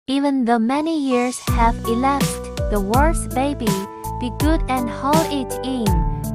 Even though many years have elapsed, the words "baby, be good and hold it in,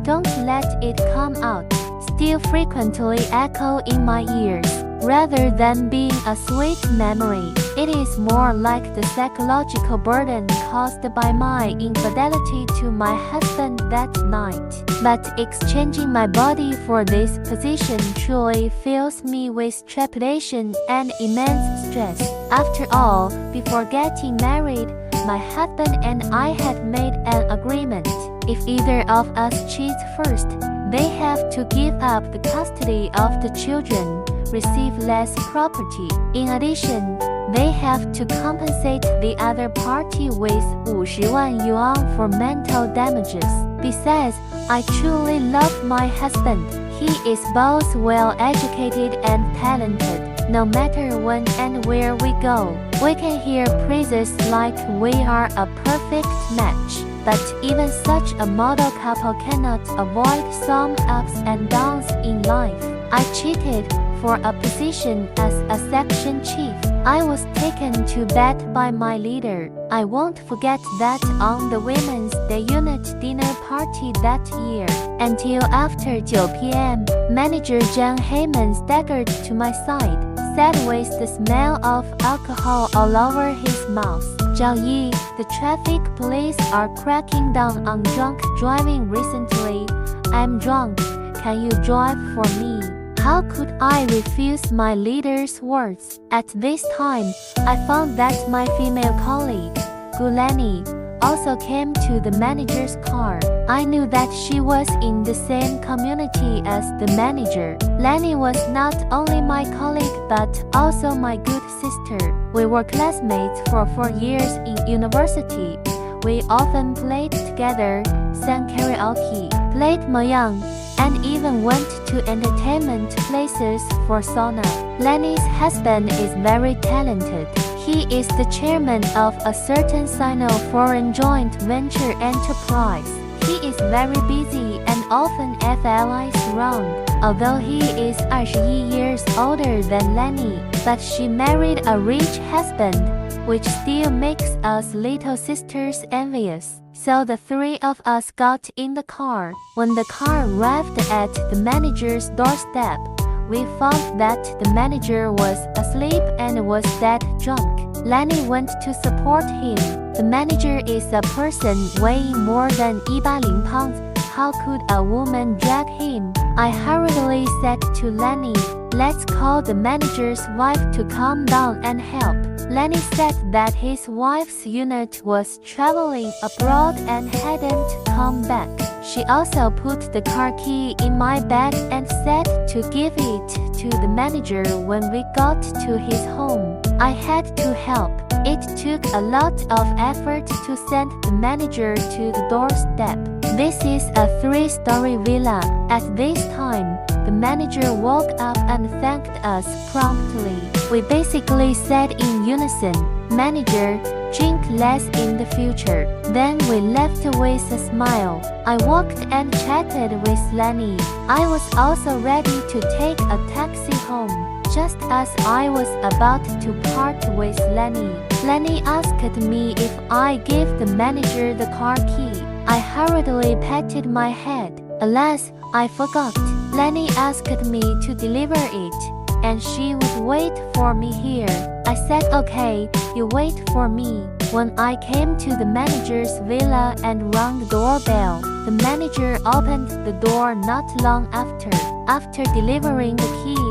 don't let it come out" still frequently echo in my ears. Rather than being a sweet memory, it is more like the psychological burden caused by my infidelity to my husband that night. But exchanging my body for this position truly fills me with trepidation and immense stress. After all, before getting married, my husband and I had made an agreement. If either of us cheats first, they have to give up the custody of the children, receive less property. In addition, they have to compensate the other party with 50万 yuan for mental damages. Besides, I truly love my husband. He is both well-educated and talented. No matter when and where we go, we can hear praises like we are a perfect match. But even such a model couple cannot avoid some ups and downs in life. I cheated for a position as a section chief. I was taken to bed by my leader. I won't forget that on the Women's Day unit dinner party that year. Until after 9 p.m., Manager John Heyman staggered to my side, said with the smell of alcohol all over his mouth, "Zhao Yi, the traffic police are cracking down on drunk driving recently. I'm drunk. Can you drive for me?" How could I refuse my leader's words? At this time, I found that my female colleague, Gulani, also came to the manager's car. I knew that she was in the same community as the manager. Lani was not only my colleague but also my good sister. We were classmates for 4 years in university. We often played together, sang karaoke, played mahjong, and even went to entertainment places for sauna. Lani's husband is very talented. He is the chairman of a certain Sino-foreign joint venture enterprise. He is very busy and often flies around. Although he is 21 years older than Lani, but she married a rich husband, which still makes us little sisters envious. So the three of us got in the car. When the car arrived at the manager's doorstep, we found that the manager was asleep and was dead drunk. Lani went to support him. The manager is a person weighing more than 180 pounds. How could a woman drag him? I hurriedly said to Lani, "Let's call the manager's wife to come down and help." Lani said that his wife's unit was traveling abroad and hadn't come back. She also put the car key in my bag and said to give it to the manager when we got to his home. I had to help. It took a lot of effort to send the manager to the doorstep. This is a 3-story villa. At this time, the manager woke up and thanked us promptly. We basically said in unison, "Manager, drink less in the future." Then we left with a smile. I walked and chatted with Lani. I was also ready to take a taxi home. Just as I was about to part with Lani asked me if I gave the manager the car key. I hurriedly patted my head. Alas, I forgot. Lani asked me to deliver it, and she would wait for me here. I said, "Okay, you wait for me." When I came to the manager's villa and rang the doorbell, the manager opened the door not long after. After delivering the key,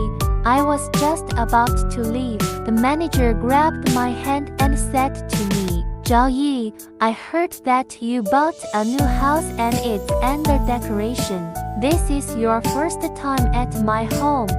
I was just about to leave. The manager grabbed my hand and said to me, "Zhao Yi, I heard that you bought a new house and it's under decoration. This is your first time at my home.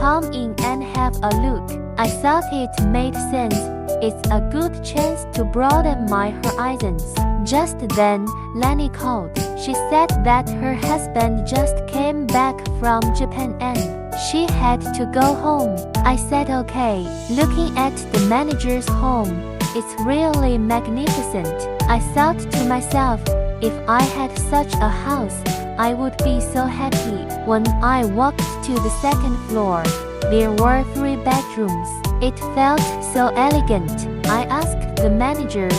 Come in and have a look." I thought it made sense. It's a good chance to broaden my horizons. Just then, Lani called. She said that her husband just came back from Japan and she had to go home. I said okay. Looking at the manager's home, it's really magnificent. I thought to myself, if I had such a house, I would be so happy. When I walked to the second floor, there were 3 bedrooms. It felt so elegant. I asked the manager,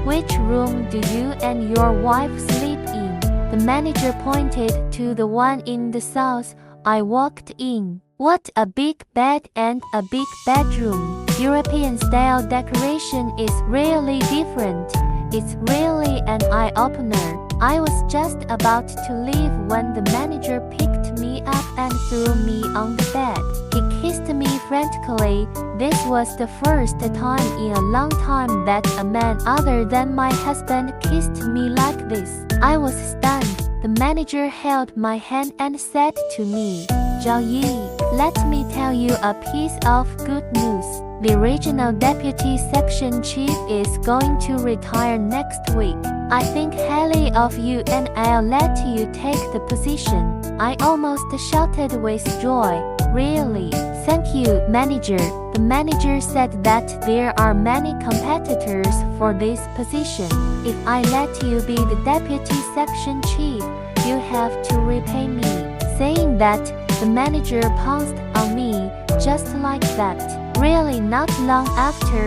"Which room do you and your wife sleep in?" The manager pointed to the one in the south. I walked in. What a big bed and a big bedroom. European-style decoration is really different. It's really an eye-opener. I was just about to leave when the manager picked me up and threw me on the bed. He kissed me frantically. This was the first time in a long time that a man other than my husband kissed me like this. I was stunned. The manager held my hand and said to me, "Zhao Yi, let me tell you a piece of good news. The regional deputy section chief is going to retire next week. I think highly of you and I'll let you take the position." I almost shouted with joy. "Really? Thank you, manager." The manager said that there are many competitors for this position. "If I let you be the deputy section chief, you have to repay me." Saying that, the manager pounced on me, just like that. Really not long after,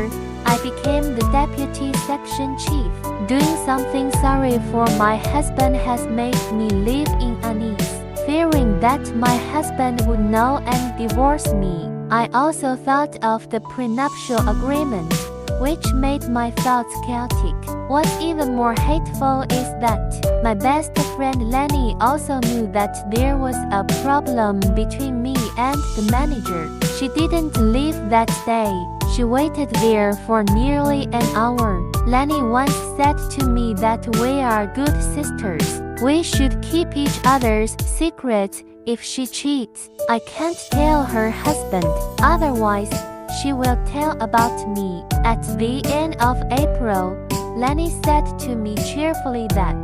I became the deputy section chief. Doing something sorry for my husband has made me live in unease, fearing that my husband would know and divorce me. I also thought of the prenuptial agreement, which made my thoughts chaotic. What's even more hateful is that my best friend Lenny also knew that there was a problem between me and the manager. She didn't leave that day. She waited there for nearly an hour. Lenny once said to me that we are good sisters. We should keep each other's secrets. If she cheats, I can't tell her husband. Otherwise, she will tell about me. At the end of April, Lenny said to me cheerfully that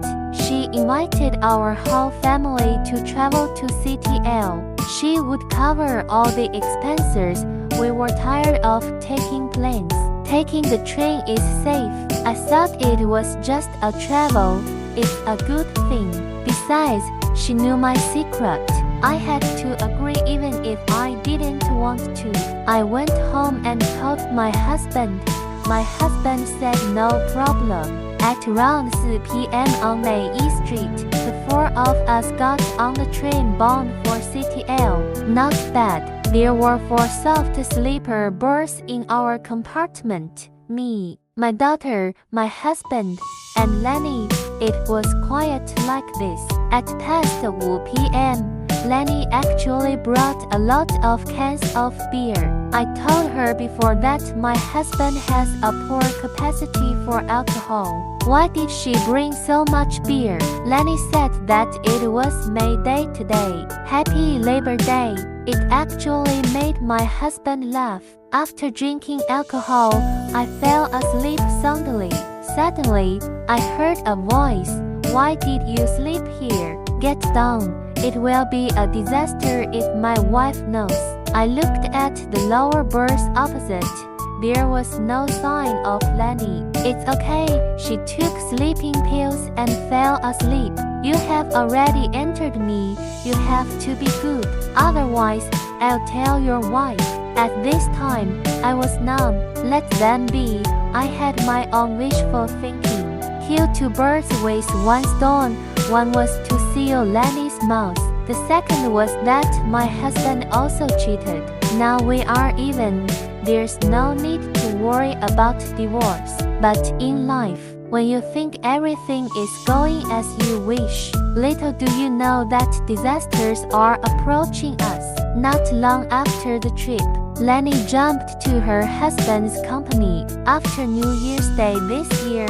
she invited our whole family to travel to CTL. She would cover all the expenses. We were tired of taking planes. Taking the train is safe. I thought it was just a travel. It's a good thing. Besides, she knew my secret. I had to agree even if I didn't want to. I went home and told my husband. My husband said no problem. At around 4 p.m. on May E Street, the four of us got on the train bound for CTL. Not bad. There were 4 soft sleeper berths in our compartment. Me, my daughter, my husband, and Lenny. It was quiet like this. At past 4 p.m., Lenny actually brought a lot of cans of beer. I told her before that my husband has a poor capacity for alcohol. Why did she bring so much beer? Lenny said that it was May Day today. Happy Labor Day. It actually made my husband laugh. After drinking alcohol, I fell asleep soundly. Suddenly, I heard a voice. "Why did you sleep here? Get down. It will be a disaster if my wife knows." I looked at the lower berth opposite. There was no sign of Lenny. "It's okay." She took sleeping pills and fell asleep. "You have already entered me. You have to be good. Otherwise, I'll tell your wife." At this time, I was numb. Let them be. I had my own wishful thinking. Kill 2 birds with 1 stone. One was to seal Lenny's mouth. The second was that my husband also cheated. Now we are even. There's no need to worry about divorce. But in life, when you think everything is going as you wish, little do you know that disasters are approaching us. Not long after the trip, Lenny jumped to her husband's company. After New Year's Day this year,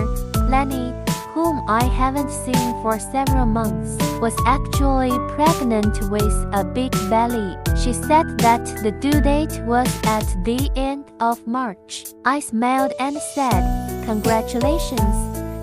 Lenny, whom I haven't seen for several months, was actually pregnant with a big belly. She said that the due date was at the end of March. I smiled and said, "Congratulations,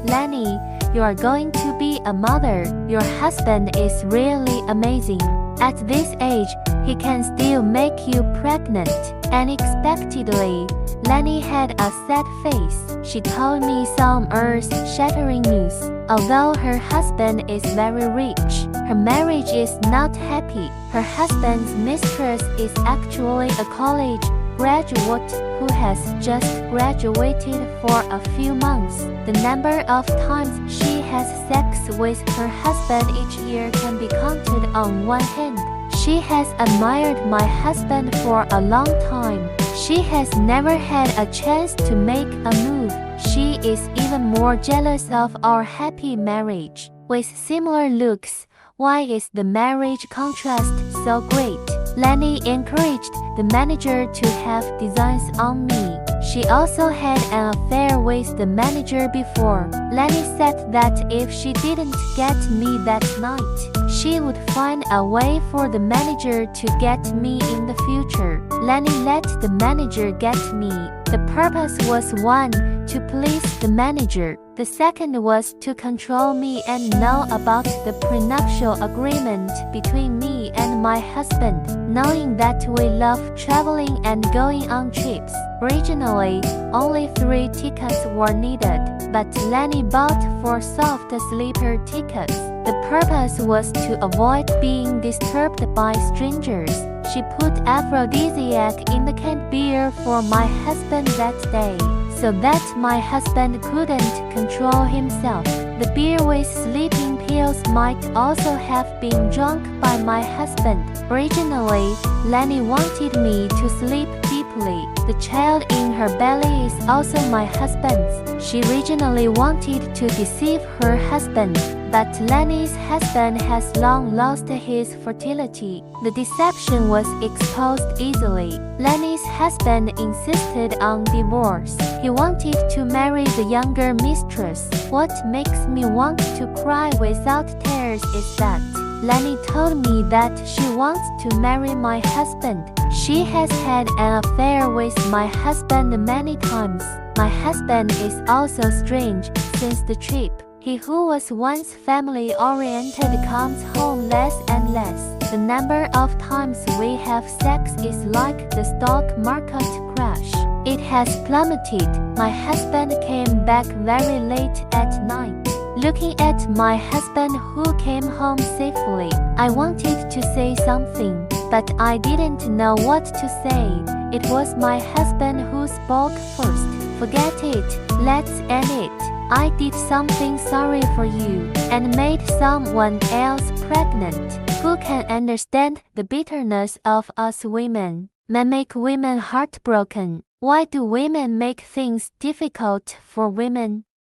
Lenny, you are going to be a mother. Your husband is really amazing. At this age, he can still make you pregnant." Unexpectedly, Lenny had a sad face. She told me some earth-shattering news. Although her husband is very rich, her marriage is not happy. Her husband's mistress is actually a college graduate who has just graduated for a few months. The number of times she has sex with her husband each year can be counted on one hand. She has admired my husband for a long time. She has never had a chance to make a move. She is even more jealous of our happy marriage. With similar looks, why is the marriage contrast so great? Lenny encouraged the manager to have designs on me. She also had an affair with the manager before. Lenny said that if she didn't get me that night, she would find a way for the manager to get me in the future. Lenny let the manager get me. The purpose was one, to please the manager. The second was to control me and know about the prenuptial agreement between me and my husband, knowing that we love traveling and going on trips. Originally, only 3 tickets were needed, but Lenny bought 4 soft sleeper tickets. The purpose was to avoid being disturbed by strangers. She put aphrodisiac in the canned beer for my husband that day, so that my husband couldn't control himself. The beer with sleeping pills might also have been drunk by my husband. Originally, Lenny wanted me to sleep deeply. The child in her belly is also my husband's. She originally wanted to deceive her husband, but Lenny's husband has long lost his fertility. The deception was exposed easily. Lenny's husband insisted on divorce. He wanted to marry the younger mistress. What makes me want to cry without tears is that Lenny told me that she wants to marry my husband. She has had an affair with my husband many times. My husband is also strange since the trip. He who was once family-oriented comes home less and less. The number of times we have sex is like the stock market crash. It has plummeted. My husband came back very late at night. Looking at my husband who came home safely, I wanted to say something, but I didn't know what to say. It was my husband who spoke first. Forget it. Let's end it. I did something sorry for you and made someone else pregnant. Who can understand the bitterness of us women? Men make women heartbroken. Why do women make things difficult for women?